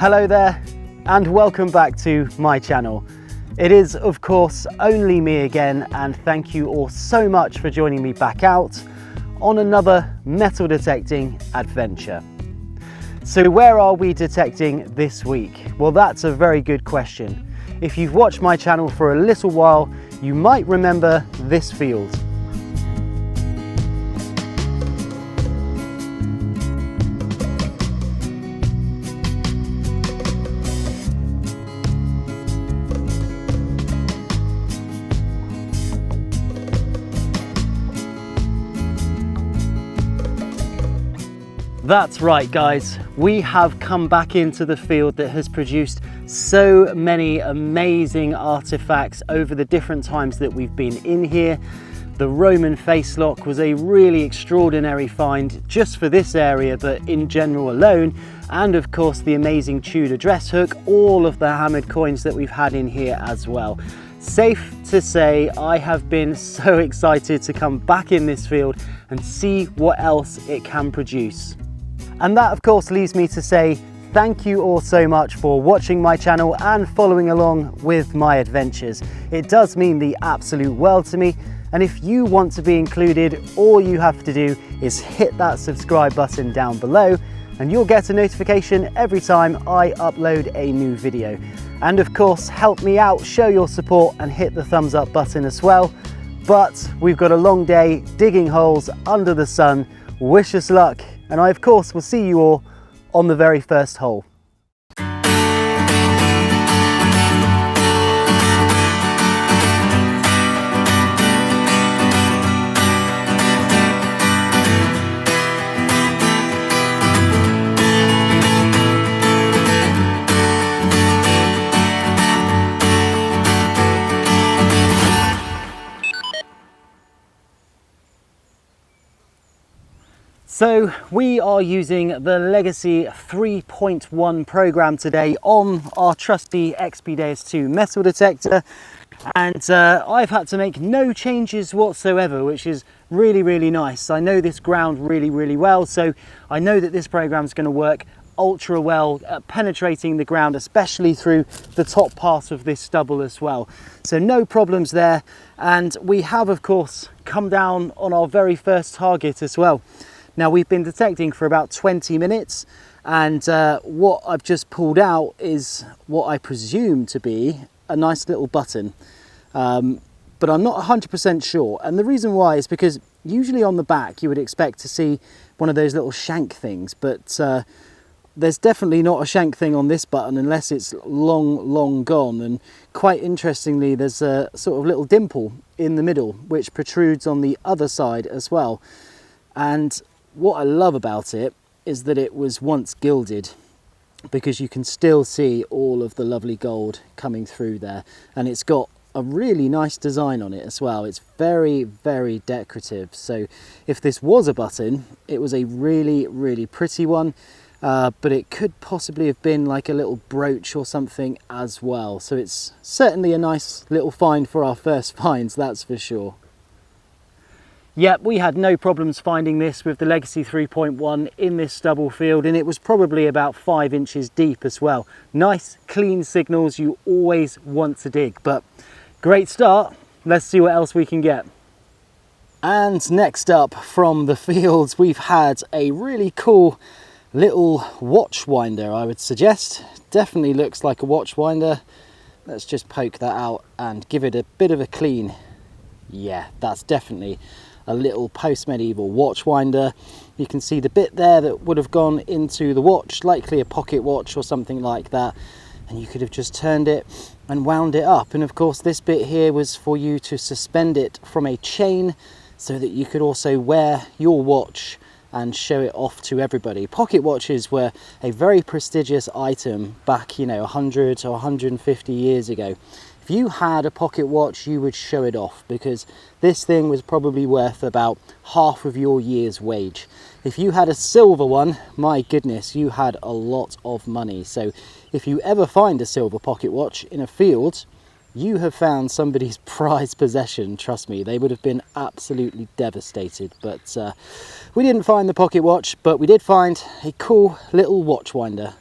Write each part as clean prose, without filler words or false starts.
Hello there and welcome back to my channel. It is of course only me again, and thank you all so much for joining me back out on another metal detecting adventure. So where are we detecting this week? Well, that's a very good question. If you've watched my channel for a little while, you might remember this field. That's right guys, we have come back into the field that has produced so many amazing artifacts over the different times that we've been in here. The Roman face lock was a really extraordinary find just for this area, but in general alone. And of course the amazing Tudor dress hook, all of the hammered coins that we've had in here as well. Safe to say I have been so excited to come back in this field and see what else it can produce. And that of course leads me to say thank you all so much for watching my channel and following along with my adventures. It does mean the absolute world to me, and if you want to be included, all you have to do is hit that subscribe button down below and you'll get a notification every time I upload a new video. And of course help me out, show your support and hit the thumbs up button as well. But we've got a long day digging holes under the sun. Wish us luck. And I of course will see you all on the very first hole. So we are using the Legacy 3.1 program today on our trusty XP 2 metal detector, and I've had to make no changes whatsoever, which is really nice. I know this ground really well, so I know that this program is going to work ultra well at penetrating the ground, especially through the top part of this stubble as well. So no problems there, and we have of course come down on our very first target as well. Now we've been detecting for about 20 minutes and what I've just pulled out is what I presume to be a nice little button, but I'm not 100% sure. And the reason why is because usually on the back you would expect to see one of those little shank things, but there's definitely not a shank thing on this button unless it's long gone. And quite interestingly, there's a sort of little dimple in the middle which protrudes on the other side as well. And what I love about it is that it was once gilded, because you can still see all of the lovely gold coming through there, and it's got a really nice design on it as well. It's very decorative. So if this was a button, it was a really pretty one, but it could possibly have been like a little brooch or something as well. So it's certainly a nice little find for our first finds, that's for sure. Yep, we had no problems finding this with the Legacy 3.1 in this stubble field, and it was probably about 5 inches deep as well. Nice, clean signals you always want to dig, but great start. Let's see what else we can get. And next up from the fields, we've had a really cool little watch winder, I would suggest. Definitely looks like a watch winder. Let's just poke that out and give it a bit of a clean. Yeah, that's definitely a little post-medieval watch winder. You can see the bit there that would have gone into the watch, likely a pocket watch or something like that, and you could have just turned it and wound it up. And of course this bit here was for you to suspend it from a chain so that you could also wear your watch and show it off to everybody. Pocket watches were a very prestigious item back, 100 or 150 years ago. If you had a pocket watch, you would show it off, because this thing was probably worth about half of your year's wage. If you had a silver one, my goodness, you had a lot of money. So if you ever find a silver pocket watch in a field, you have found somebody's prized possession. Trust me, they would have been absolutely devastated. But we didn't find the pocket watch, but we did find a cool little watch winder.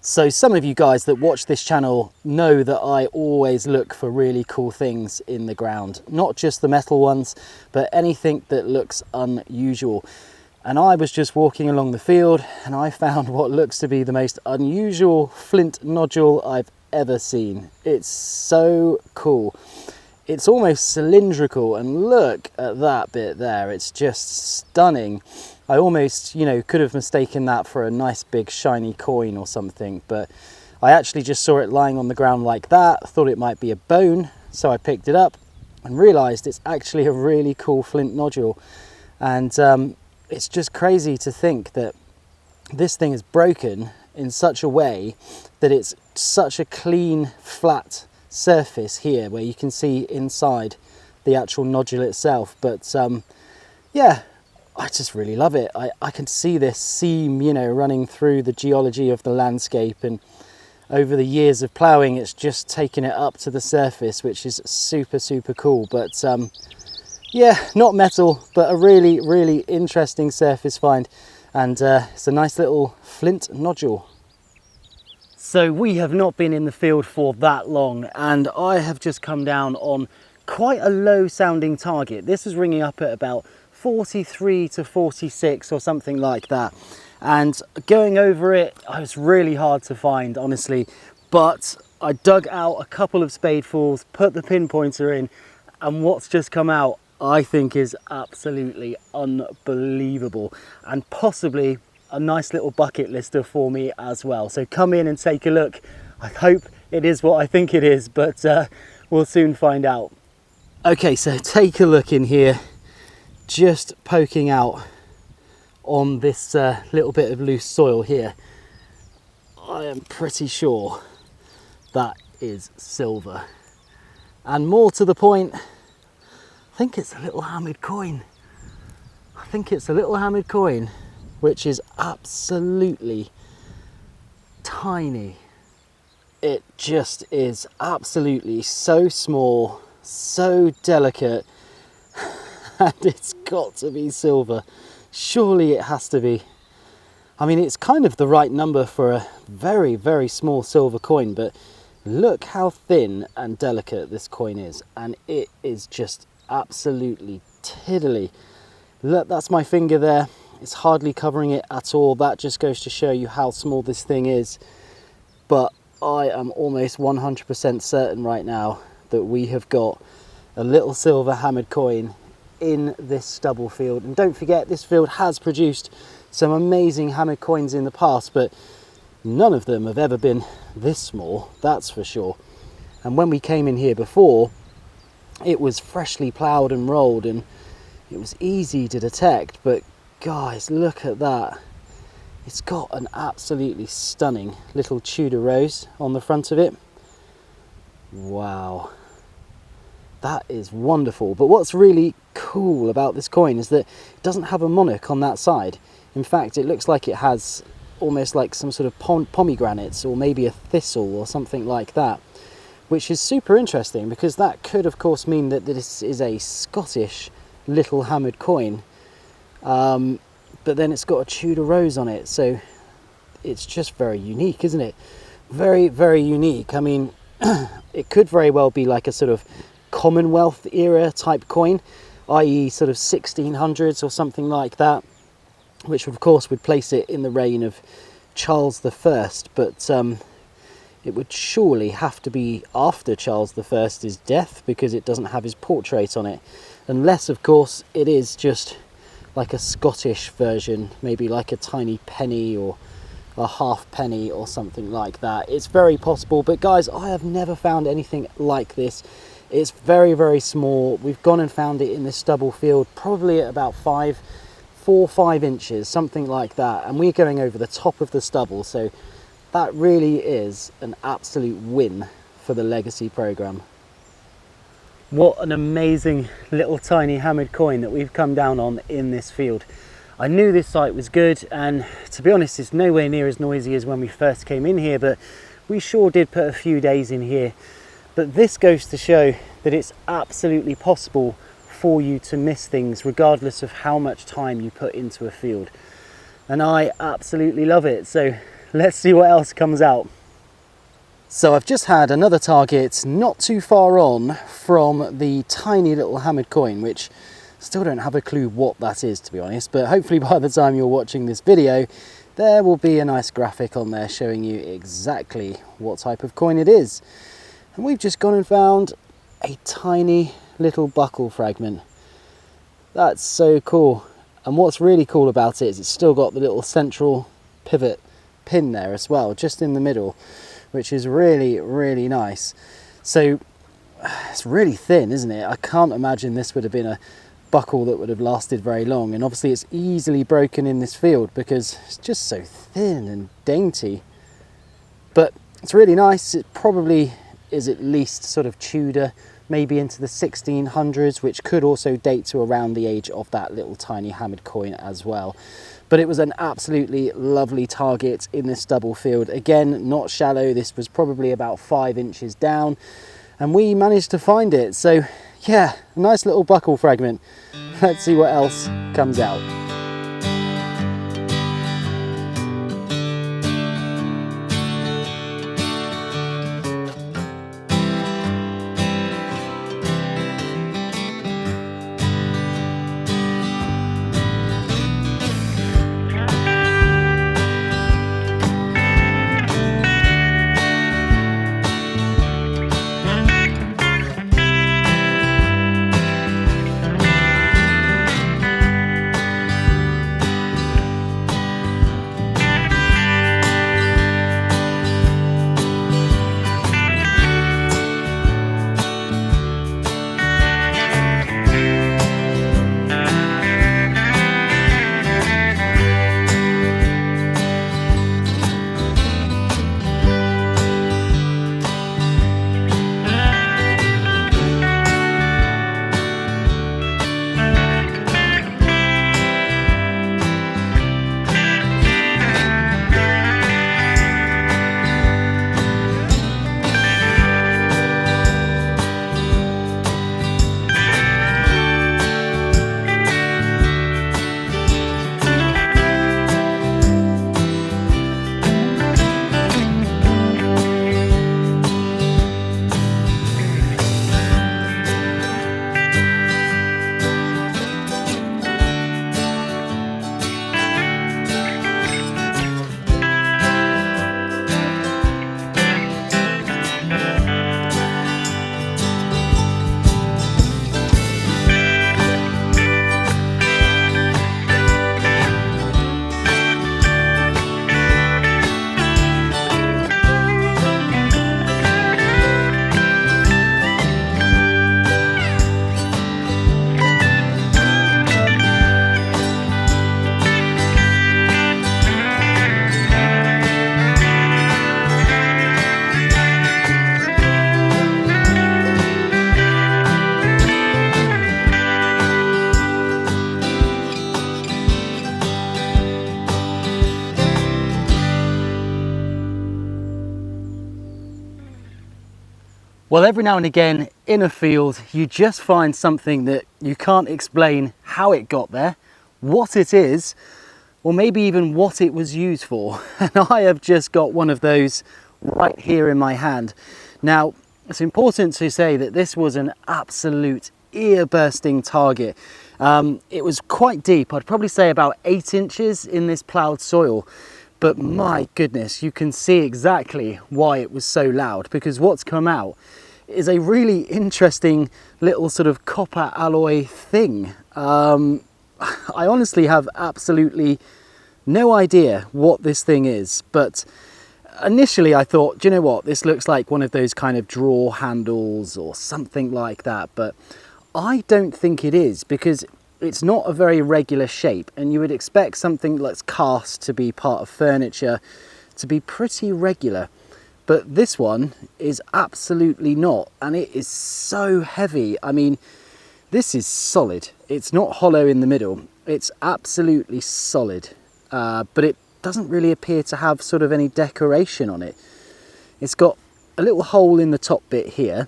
So some of you guys that watch this channel know that I always look for really cool things in the ground, not just the metal ones, but anything that looks unusual. And I was just walking along the field and I found what looks to be the most unusual flint nodule I've ever seen. It's so cool. It's almost cylindrical, and look at that bit there. It's just stunning. I almost, you know, could have mistaken that for a nice big shiny coin or something, but I actually just saw it lying on the ground like that, thought it might be a bone, so I picked it up and realized it's actually a really cool flint nodule. And it's just crazy to think that this thing is broken in such a way that it's such a clean, flat surface here where you can see inside the actual nodule itself. But yeah, I just really love it. I can see this seam, you know, running through the geology of the landscape, and over the years of ploughing it's just taken it up to the surface, which is super cool. But yeah, not metal, but a really interesting surface find, and it's a nice little flint nodule. So we have not been in the field for that long, and I have just come down on quite a low sounding target. This is ringing up at about 43 to 46 or something like that, and going over it, it was really hard to find, honestly, but I dug out a couple of spadefuls, put the pinpointer in, and what's just come out I think is absolutely unbelievable, and possibly a nice little bucket lister for me as well. So come in and take a look. I hope it is what I think it is, but we'll soon find out. Okay, so take a look in here, just poking out on this little bit of loose soil here. I am pretty sure that is silver, and more to the point, I think it's a little hammered coin. I think it's a little hammered coin, which is absolutely tiny. It just is absolutely so small, so delicate, and it's got to be silver. Surely it has to be. I mean, it's kind of the right number for a very small silver coin, but look how thin and delicate this coin is, and it is just absolutely tiddly. Look, that's my finger there. It's hardly covering it at all. That just goes to show you how small this thing is. But I am almost 100% certain right now that we have got a little silver hammered coin in this stubble field. And don't forget, this field has produced some amazing hammered coins in the past, but none of them have ever been this small, that's for sure. And when we came in here before, it was freshly ploughed and rolled, and it was easy to detect, but guys, look at that. It's got an absolutely stunning little Tudor rose on the front of it. Wow, that is wonderful. But what's really cool about this coin is that it doesn't have a monarch on that side. In fact, it looks like it has almost like some sort of pomegranates, or maybe a thistle or something like that, which is super interesting, because that could of course mean that this is a Scottish little hammered coin. But then it's got a Tudor rose on it, so it's just very unique, isn't it? Very unique. I mean, it could very well be like a sort of Commonwealth era type coin, i.e. sort of 1600s or something like that, which of course would place it in the reign of Charles I, but it would surely have to be after Charles I's death, because it doesn't have his portrait on it, unless of course it is just like a Scottish version, maybe like a tiny penny or a half penny or something like that. It's very possible, but guys, I have never found anything like this. It's very small. We've gone and found it in this stubble field, probably at about 4 or 5 inches, something like that, and we're going over the top of the stubble, so that really is an absolute win for the Legacy programme. What an amazing little tiny hammered coin that we've come down on in this field. I knew this site was good, and to be honest, it's nowhere near as noisy as when we first came in here, but we sure did put a few days in here. But this goes to show that it's absolutely possible for you to miss things regardless of how much time you put into a field. And I absolutely love it. So let's see what else comes out. So I've just had another target not too far on from the tiny little hammered coin, which still don't have a clue what that is, to be honest, but hopefully by the time you're watching this video there will be a nice graphic on there showing you exactly what type of coin it is. And we've just gone and found a tiny little buckle fragment. That's so cool. And what's really cool about it is it's still got the little central pivot pin there as well, just in the middle, which is really, really nice. So it's really thin, isn't it? I can't imagine this would have been a buckle that would have lasted very long, and obviously it's easily broken in this field because it's just so thin and dainty. But it's really nice. It probably is at least sort of Tudor, maybe into the 1600s, which could also date to around the age of that little tiny hammered coin as well. But it was an absolutely lovely target in this stubble field. Again, not shallow. This was probably about 5 inches down, and we managed to find it. So yeah, a nice little buckle fragment. Let's see what else comes out. Well, every now and again in a field, you just find something that you can't explain how it got there, what it is, or maybe even what it was used for. And I have just got one of those right here in my hand. Now, it's important to say that this was an absolute ear-bursting target. It was quite deep. I'd probably say about 8 inches in this ploughed soil. But my goodness, you can see exactly why it was so loud, because what's come out is a really interesting little sort of copper alloy thing. I honestly have absolutely no idea what this thing is, but initially I thought, do you know what, this looks like one of those kind of drawer handles or something like that, but I don't think it is, because it's not a very regular shape, and you would expect something that's cast to be part of furniture to be pretty regular, but this one is absolutely not, and it is so heavy. I mean, this is solid. It's not hollow in the middle. It's absolutely solid, but it doesn't really appear to have sort of any decoration on it. It's got a little hole in the top bit here,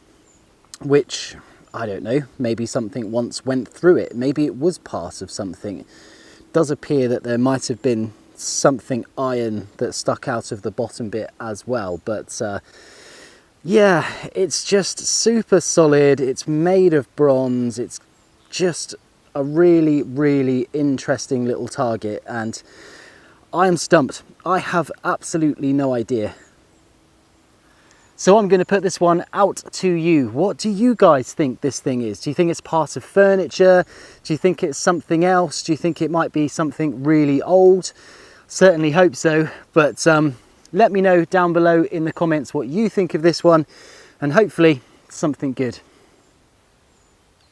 which, I don't know, maybe something once went through it. Maybe it was part of something. It does appear that there might have been something iron that stuck out of the bottom bit as well. But yeah, it's just super solid. It's made of bronze. It's just a really, really interesting little target, and I am stumped. I have absolutely no idea. So I'm going to put this one out to you. What do you guys think this thing is? Do you think it's part of furniture? Do you think it's something else? Do you think it might be something really old? Certainly hope so, but let me know down below in the comments what you think of this one, and hopefully something good.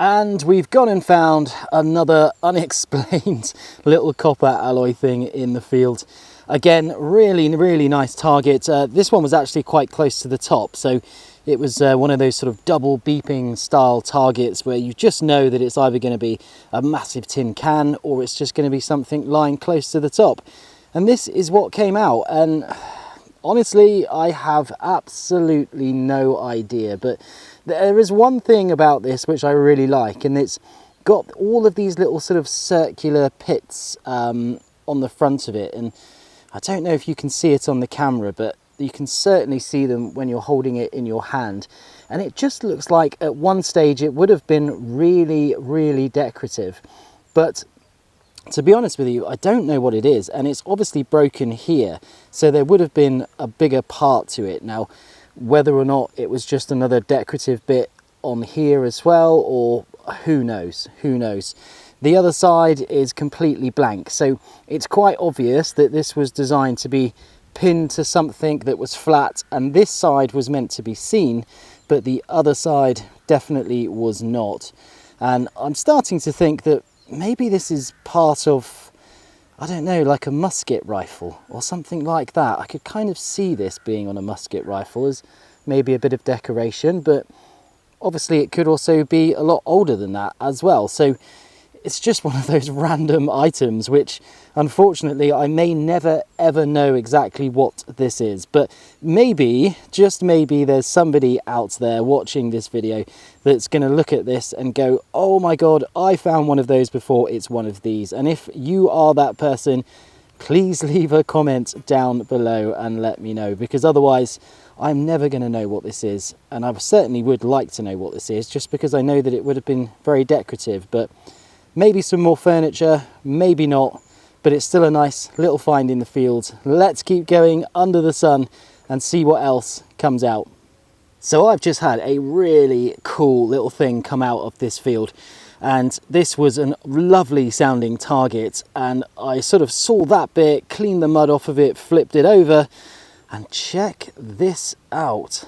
And we've gone and found another unexplained little copper alloy thing in the field. Again, really, really nice target. This one was actually quite close to the top, so it was one of those sort of double beeping style targets where you just know that it's either going to be a massive tin can or it's just going to be something lying close to the top. And this is what came out, and honestly, I have absolutely no idea. But there is one thing about this which I really like, and it's got all of these little sort of circular pits on the front of it. And I don't know if you can see it on the camera, but you can certainly see them when you're holding it in your hand. And it just looks like at one stage it would have been really, really decorative. But to be honest with you, I don't know what it is, and it's obviously broken here, so there would have been a bigger part to it. Now, whether or not it was just another decorative bit on here as well, or who knows, who knows. The other side is completely blank, so it's quite obvious that this was designed to be pinned to something that was flat, and this side was meant to be seen, but the other side definitely was not. And I'm starting to think that maybe this is part of, I don't know, like a musket rifle or something like that. I could kind of see this being on a musket rifle as maybe a bit of decoration, but obviously it could also be a lot older than that as well. So it's just one of those random items which unfortunately I may never ever know exactly what this is. But maybe, just maybe, there's somebody out there watching this video that's going to look at this and go, oh my god, I found one of those before, it's one of these. And if you are that person, please leave a comment down below and let me know, because otherwise I'm never going to know what this is. And I certainly would like to know what this is, just because I know that it would have been very decorative. But maybe some more furniture, maybe not, but it's still a nice little find in the field. Let's keep going under the sun and see what else comes out. So I've just had a really cool little thing come out of this field, and this was a lovely sounding target, and I sort of saw that bit, cleaned the mud off of it, flipped it over, and check this out.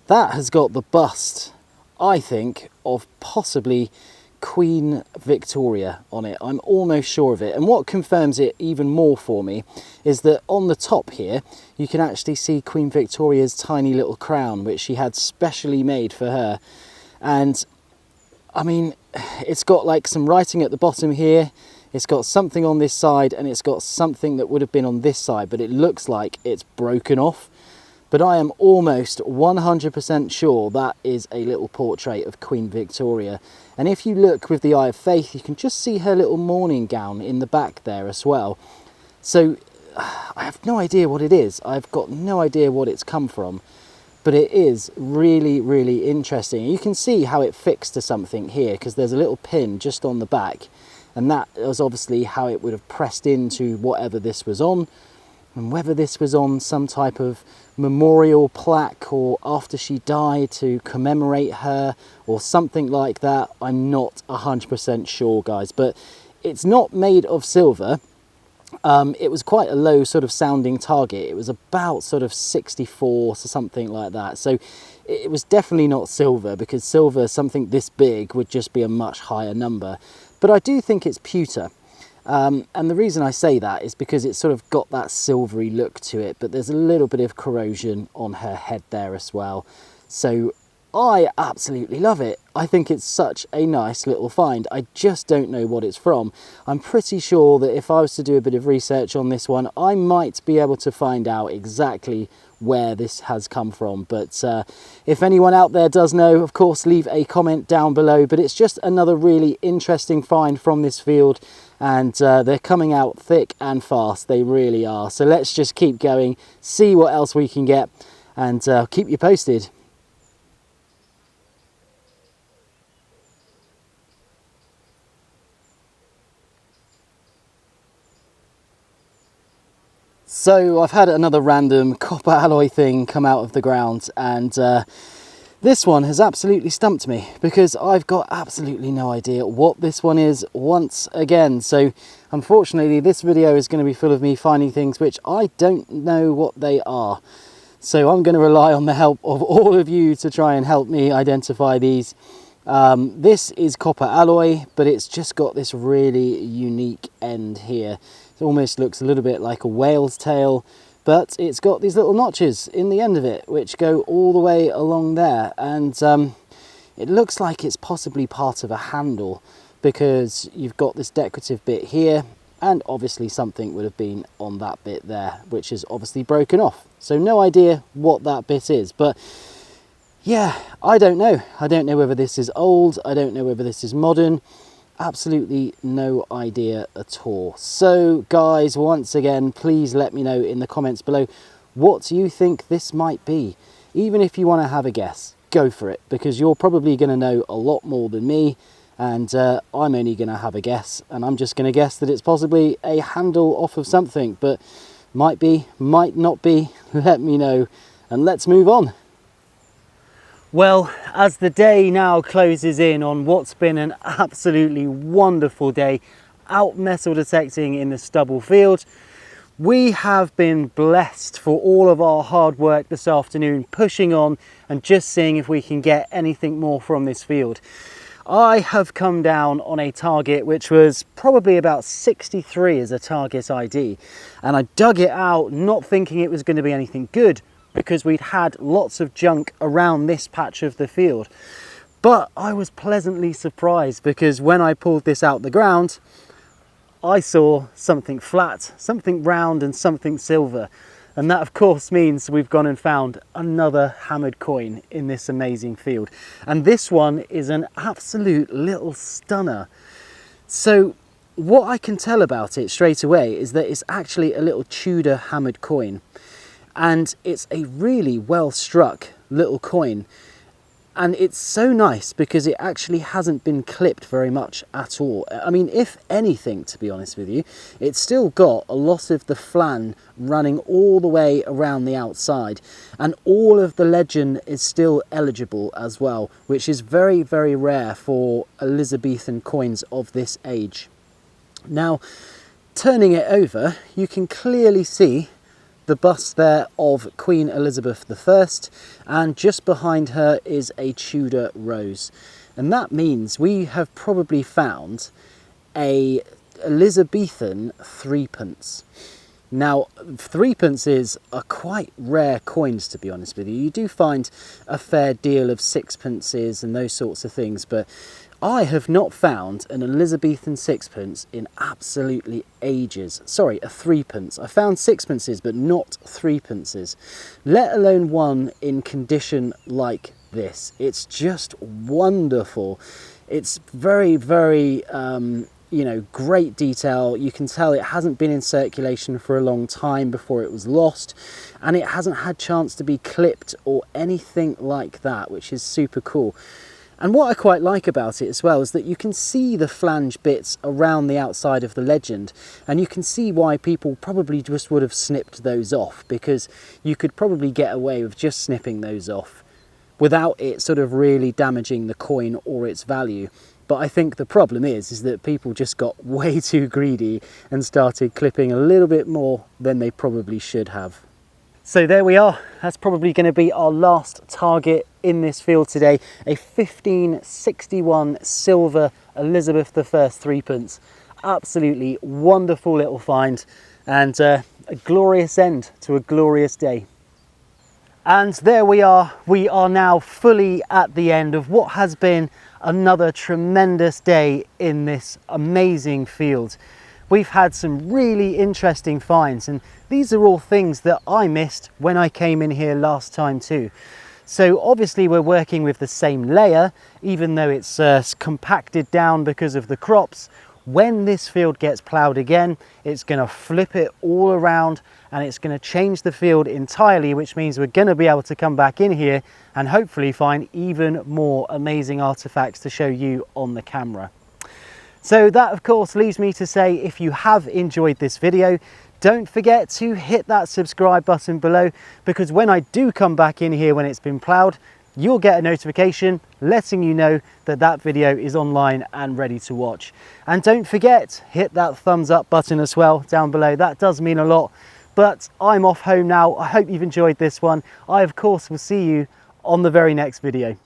That has got the bust, I think, of possibly Queen Victoria on it. I'm almost sure of it. And what confirms it even more for me is that on the top here you can actually see Queen Victoria's tiny little crown, which she had specially made for her. And I mean, it's got like some writing at the bottom here, it's got something on this side, and it's got something that would have been on this side, but it looks like it's broken off. But I am almost 100% sure that is a little portrait of Queen Victoria. And if you look with the eye of faith, you can just see her little morning gown in the back there as well. So I have no idea what it is. I've got no idea what it's come from. But it is really, really interesting. You can see how it fixed to something here, because there's a little pin just on the back. And that was obviously how it would have pressed into whatever this was on. And whether this was on some type of memorial plaque or after she died to commemorate her or something like that, I'm not 100% sure, guys. But it's not made of silver. It was quite a low sort of sounding target. It was about sort of 64 or something like that. So it was definitely not silver, because silver, something this big, would just be a much higher number. But I do think it's pewter. And the reason I say that is because it's sort of got that silvery look to it, but there's a little bit of corrosion on her head there as well. So I absolutely love it. I think it's such a nice little find. I just don't know what it's from. I'm pretty sure that if I was to do a bit of research on this one, I might be able to find out exactly where this has come from. But if anyone out there does know, of course, leave a comment down below. But it's just another really interesting find from this field, and they're coming out thick and fast. They really are. So let's just keep going, see what else we can get, and keep you posted. So I've had another random copper alloy thing come out of the ground, and this one has absolutely stumped me because I've got absolutely no idea what this one is once again. So unfortunately this video is going to be full of me finding things which I don't know what they are. So I'm going to rely on the help of all of you to try and help me identify these. This is copper alloy, but it's just got this really unique end here. It almost looks a little bit like a whale's tail, but it's got these little notches in the end of it which go all the way along there, and it looks like it's possibly part of a handle because you've got this decorative bit here, and obviously something would have been on that bit there which is obviously broken off. So no idea what that bit is, but yeah, I don't know. I don't know whether this is old, I don't know whether this is modern. Absolutely no idea at all. So guys, once again, please let me know in the comments below, what you think this might be. Even if you want to have a guess, go for it, because you're probably going to know a lot more than me, and I'm only going to have a guess, and I'm just going to guess that it's possibly a handle off of something, but might be, might not be. Let me know, and let's move on. Well, as the day now closes in on what's been an absolutely wonderful day out metal detecting in the Stubble field, we have been blessed for all of our hard work this afternoon, pushing on and just seeing if we can get anything more from this field. I have come down on a target which was probably about 63 as a target ID, and I dug it out not thinking it was going to be anything good, because we'd had lots of junk around this patch of the field. But I was pleasantly surprised because when I pulled this out the ground, I saw something flat, something round and something silver. And that of course means we've gone and found another hammered coin in this amazing field. And this one is an absolute little stunner. So what I can tell about it straight away is that it's actually a little Tudor hammered coin. And it's a really well struck little coin, and it's so nice because it actually hasn't been clipped very much at all. I mean, if anything, to be honest with you, it's still got a lot of the flan running all the way around the outside, and all of the legend is still eligible as well, which is very, very rare for Elizabethan coins of this age. Now, turning it over, you can clearly see the bust there of Queen Elizabeth I, and just behind her is a Tudor rose, and that means we have probably found a Elizabethan threepence. Now, threepences are quite rare coins, to be honest with you. You do find a fair deal of sixpences and those sorts of things, but I have not found an Elizabethan sixpence in absolutely ages. Sorry, a threepence. I found sixpences, but not threepences, let alone one in condition like this. It's just wonderful. It's very, very, you know, great detail. You can tell it hasn't been in circulation for a long time before it was lost, and it hasn't had chance to be clipped or anything like that, which is super cool. And what I quite like about it as well is that you can see the flange bits around the outside of the legend, and you can see why people probably just would have snipped those off, because you could probably get away with just snipping those off without it sort of really damaging the coin or its value. But I think the problem is that people just got way too greedy and started clipping a little bit more than they probably should have. So there we are. That's probably going to be our last target in this field today. A 1561 silver Elizabeth I threepence. Absolutely wonderful little find, and a glorious end to a glorious day. And there we are. We are now fully at the end of what has been another tremendous day in this amazing field. we've had some really interesting finds, and these are all things that I missed when I came in here last time too. So obviously we're working with the same layer, even though it's compacted down because of the crops. When this field gets ploughed again, it's going to flip it all around and it's going to change the field entirely, which means we're going to be able to come back in here and hopefully find even more amazing artifacts to show you on the camera. So that of course leaves me to say, if you have enjoyed this video, don't forget to hit that subscribe button below, because when I do come back in here when it's been ploughed, you'll get a notification letting you know that that video is online and ready to watch. And don't forget, hit that thumbs up button as well down below. That does mean a lot. But I'm off home now. I hope you've enjoyed this one. I of course will see you on the very next video.